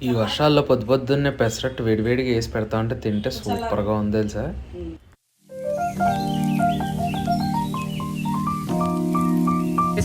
ఈ వర్షాల్లో పొద్దున్నే పెసరట్టు వేడివేడిగా వేసి పెడతా ఉంటే తింటే సూపర్గా ఉంది తెలుసా.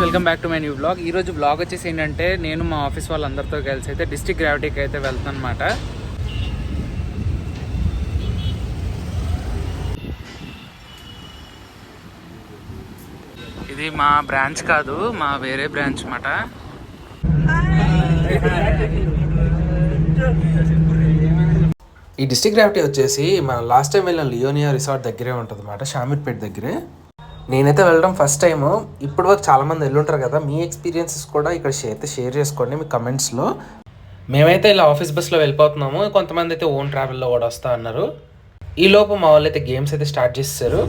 Welcome back to my new blog. ఈరోజు బ్లాగ్ వచ్చేసి ఏంటంటే నేను మా ఆఫీస్ వాళ్ళందరితో కలిసి అయితే డిస్ట్రిక్ట్ గ్రావిటీకి అయితే వెళ్తాను అనమాట. ఇది మా బ్రాంచ్ కాదు, మా వేరే బ్రాంచ్ అన్నమాట. ఈ డిస్ట్రిక్ట్ గ్రావిటీ వచ్చేసి మన లాస్ట్ టైం వెళ్ళిన లియోనియా రిసార్ట్ దగ్గరే ఉంటుంది అన్నమాట, షామీర్పేట దగ్గరే. నేనైతే వెళ్ళడం ఫస్ట్ టైము. ఇప్పుడు వరకు చాలామంది వెళ్ళుంటారు కదా, మీ ఎక్స్పీరియన్సెస్ కూడా ఇక్కడ షేర్ చేసుకోండి మీ కమెంట్స్లో. మేమైతే ఇలా ఆఫీస్ బస్లో వెళ్ళిపోతున్నాము, కొంతమంది అయితే ఓన్ ట్రావెల్లో కూడా వస్తా అన్నారు. ఈ లోపు మా వాళ్ళు అయితే గేమ్స్ అయితే స్టార్ట్ చేస్తారు.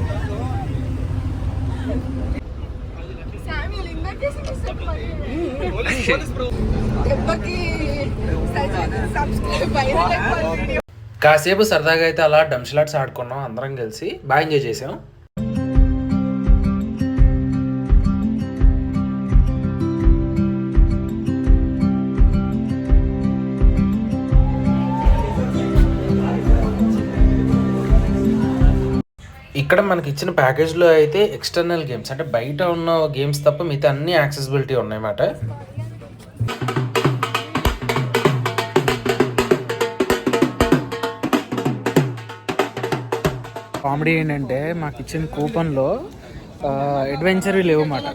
కాసేపు సరదాగా అయితే అలా డంషలాట్స్ ఆడుకున్నాం, అందరం కలిసి బాగా ఎంజాయ్ చేసాం. ఇక్కడ మనకి ఇచ్చిన ప్యాకేజ్లో అయితే ఎక్స్టర్నల్ గేమ్స్ అంటే బయట ఉన్న గేమ్స్ తప్ప మిగతా అన్ని యాక్సెసిబిలిటీ ఉన్నాయన్నమాట. కామెడీ ఏంటంటే మాకు ఇచ్చిన కూపన్లో అడ్వెంచర్ లేవు అన్నమాట.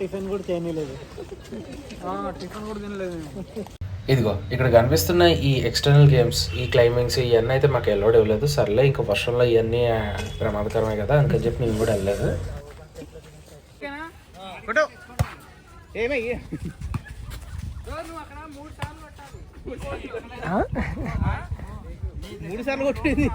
టిఫిన్ కూడా తినలేదు. ఇదిగో ఇక్కడ కనిపిస్తున్న ఈ ఎక్స్టర్నల్ గేమ్స్, ఈ క్లైంబింగ్స్ ఇవన్నీ అయితే మాకు ఎల్లోడ్ ఇవ్వలేదు. సర్లే ఇంకా వర్షంలో ఇవన్నీ ప్రమాదకరమే కదా అందుకని చెప్పి మేము కూడా వెళ్ళలేదు. మూడు సార్లు కొట్టింది.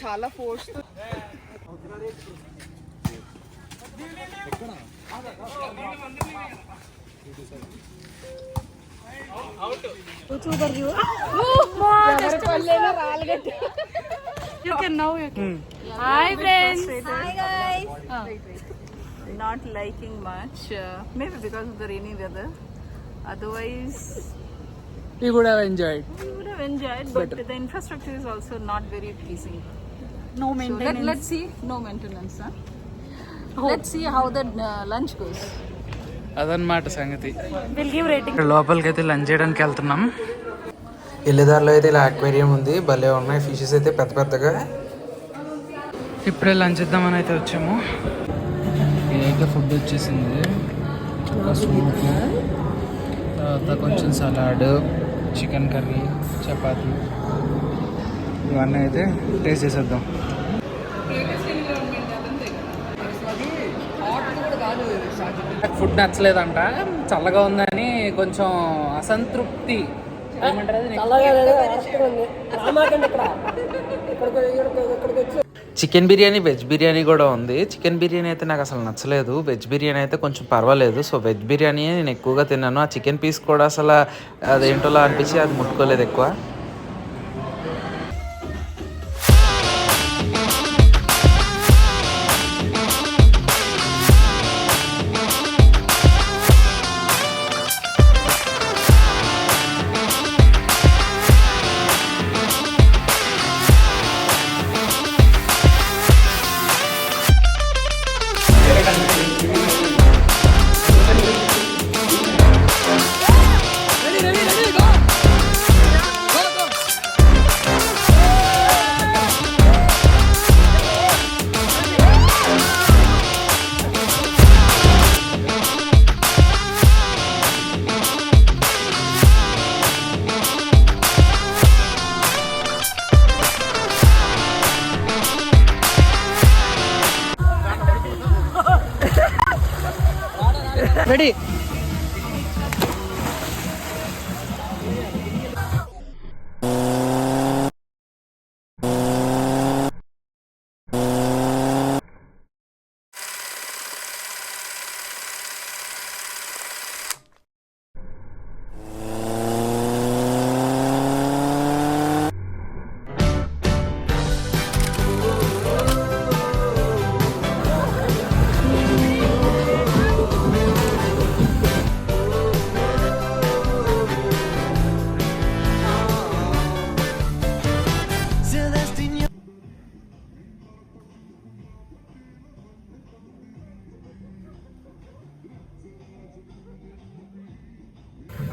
చాలా force. Hi friends. Hi guys. Not liking much, maybe because of the rainy weather. Otherwise, We would have enjoyed. But the infrastructure is also not very pleasing. No maintenance. So let's see. No maintenance, huh? Let's see how the lunch goes. అదనమాట సంగతి. We'll give rating. లోపలికి అయితే lunch చేయడానికి వెళ్తున్నాం. వెళ్ళేదారిలో అయితే ఇలా aquarium ఉంది, భలే ఉన్నాయి ఫిషెస్ అయితే పెద్ద పెద్దగా. ఇప్పుడే లంచ్ ఇద్దామని అయితే వచ్చాము. ఇదైతే ఫుడ్ వచ్చేసింది, సూప్, తర్వాత కొంచెం సలాడ్, చికెన్ కర్రీ, చపాతీ, ఇవన్నీ అయితే టేస్ట్ చేసేద్దాం. ఫుడ్ నచ్చలేదంట, చల్లగా ఉందని కొంచెం అసంతృప్తి. చికెన్ బిర్యానీ, వెజ్ బిర్యానీ కూడా ఉంది. చికెన్ బిర్యానీ అయితే నాకు అసలు నచ్చలేదు, వెజ్ బిర్యానీ అయితే కొంచెం పర్వాలేదు. సో వెజ్ బిర్యానీ నేను ఎక్కువగా తిన్నాను. ఆ చికెన్ పీస్ కూడా అసలు అదేంటోలా అనిపించి అది ముట్టుకోలేదు ఎక్కువ. రెడీ.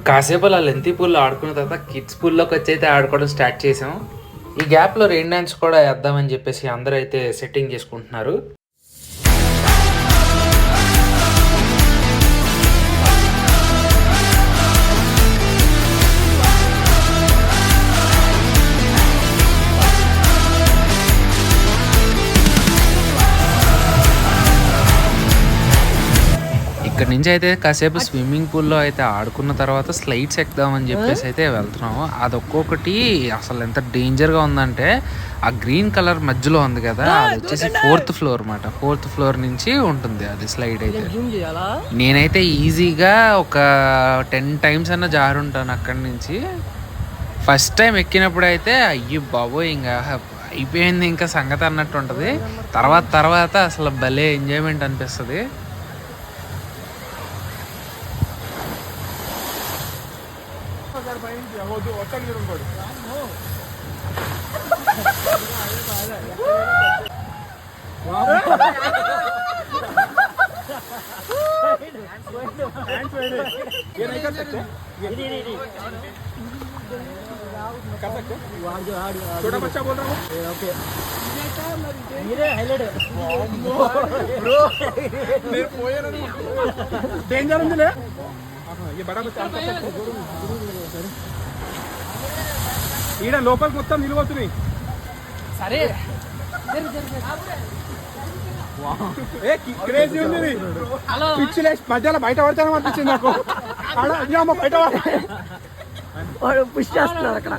కాసేపు అలా లెంతీ పూల్లో ఆడుకున్న తర్వాత కిడ్స్ పూల్లోకి వచ్చి అయితే ఆడుకోవడం స్టార్ట్ చేసాం. ఈ గ్యాప్లో రెయిన్ డ్యాన్స్ కూడా వేద్దామని చెప్పేసి అందరూ అయితే సెట్టింగ్ చేసుకుంటున్నారు. ఇక్కడ నుంచి అయితే కాసేపు స్విమ్మింగ్ పూల్లో అయితే ఆడుకున్న తర్వాత స్లైడ్స్ ఎక్కుదామని చెప్పేసి అయితే వెళ్తున్నాము. అది ఒక్కొక్కటి అసలు ఎంత డేంజర్గా ఉందంటే ఆ గ్రీన్ కలర్ మధ్యలో ఉంది కదా, అది వచ్చేసి 4th ఫ్లోర్ అన్నమాట. 4th ఫ్లోర్ నుంచి ఉంటుంది అది స్లైడ్ అయితే. నేనైతే ఈజీగా ఒక 10 టైమ్స్ అన్న జారుంటాను అక్కడి నుంచి. ఫస్ట్ టైం ఎక్కినప్పుడు అయితే అయ్యో బాబోయ్ ఇంకా అయిపోయింది ఇంకా సంగతి అన్నట్టు ఉంటుంది. తర్వాత అసలు భలే ఎంజాయ్మెంట్ అనిపిస్తుంది. छोटा बच्चा बोल रहा हूँ डेंजर ఉంది ये बड़ा बच्चा ఈడ లోపలికి మొత్తం నిలబడుతుంది. సరే క్రేజీ ఉంది. పిచ్చి లేచి మధ్యలో బయట పడతాను అనిపించింది నాకు. అమ్మ బయట వాడు పుష్ చేస్తున్నాడు అక్కడ.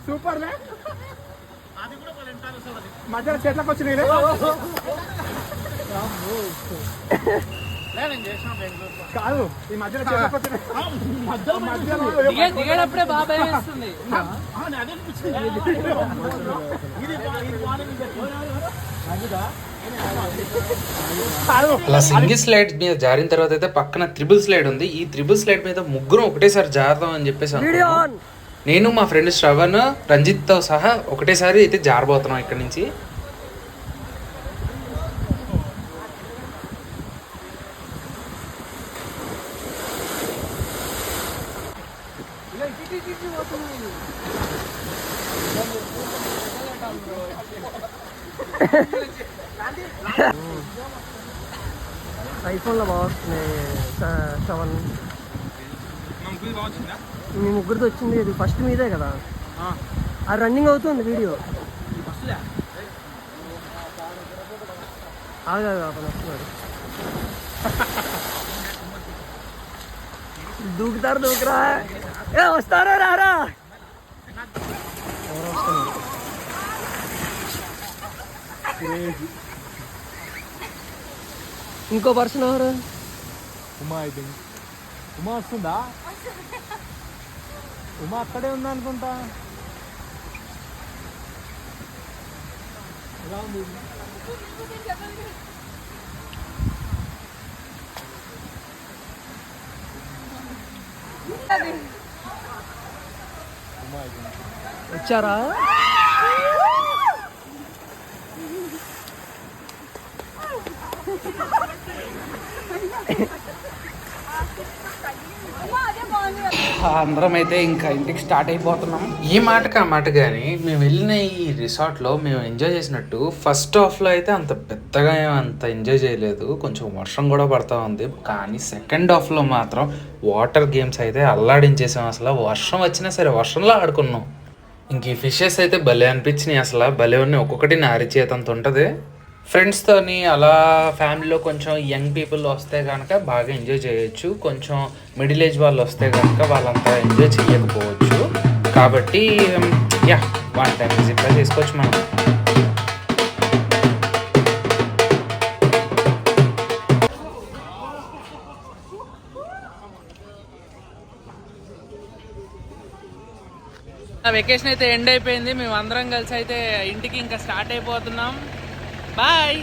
సూపర్ లే, మధ్యలో చెట్లకు వచ్చినాయి. కాదు ఈ మధ్యలో చెట్లకు వచ్చినాయి. దిగేటప్పుడే బాబాయ్ వేస్తుంది. అలా సింగిల్ స్లైడ్ మీద జారిన తర్వాత అయితే పక్కన త్రిబుల్ స్లైడ్ ఉంది. ఈ త్రిబుల్ స్లైడ్ మీద ముగ్గురం ఒకటేసారి జారుదాం అని చెప్పేసి అనుకున్నాం. నేను మా ఫ్రెండ్ శ్రవణ్, రంజిత్తో సహా ఒకటేసారి అయితే జారబోతున్నాం ఇక్కడ నుంచి. ఐఫోన్లో బాగుంది. 7 మీ ముగ్గురితో వచ్చింది. ఇది ఫస్ట్ మీదే కదా, అది రన్నింగ్ అవుతుంది వీడియో. ఆగా అతను వస్తున్నాడు. దూకుతారు దూకురా. ఏ వస్తారా రారా? ఇంకో పర్సన్ ఎవరు? ఉమా అయితే ఉమా వస్తుందా? ఉమా అక్కడే ఉందా అనుకుంటా. ఎలా ఉంది? వచ్చారా? అందరం అయితే ఇంకా ఇంటికి స్టార్ట్ అయిపోతున్నాం. ఈ మాటకి ఆ మాట కానీ మేము వెళ్ళిన ఈ రిసార్ట్లో మేము ఎంజాయ్ చేసినట్టు ఫస్ట్ హాఫ్లో అయితే అంత పెద్దగా అంత ఎంజాయ్ చేయలేదు. కొంచెం వర్షం కూడా పడతా ఉంది. కానీ సెకండ్ హాఫ్లో మాత్రం వాటర్ గేమ్స్ అయితే అల్లాడించేసాం. అసలు వర్షం వచ్చినా సరే వర్షంలో ఆడుకున్నాం. ఇంక ఈ ఫిషెస్ అయితే భలే అనిపించినాయి. అసలు భలే ఉన్నాయి. ఒక్కొక్కటి నారిచేతంత ఉంటుంది. ఫ్రెండ్స్తోని అలా ఫ్యామిలీలో కొంచెం యంగ్ పీపుల్ వస్తే కనుక బాగా ఎంజాయ్ చేయొచ్చు. కొంచెం మిడిల్ ఏజ్ వాళ్ళు వస్తే కనుక వాళ్ళంతా ఎంజాయ్ చేయకపోవచ్చు. కాబట్టి యా 1 టైం విజిట్గా చేసుకోవచ్చు మనం. వెకేషన్ అయితే ఎండ్ అయిపోయింది. మేము అందరం కలిసి అయితే ఇంటికి ఇంకా స్టార్ట్ అయిపోతున్నాం. బాయ్.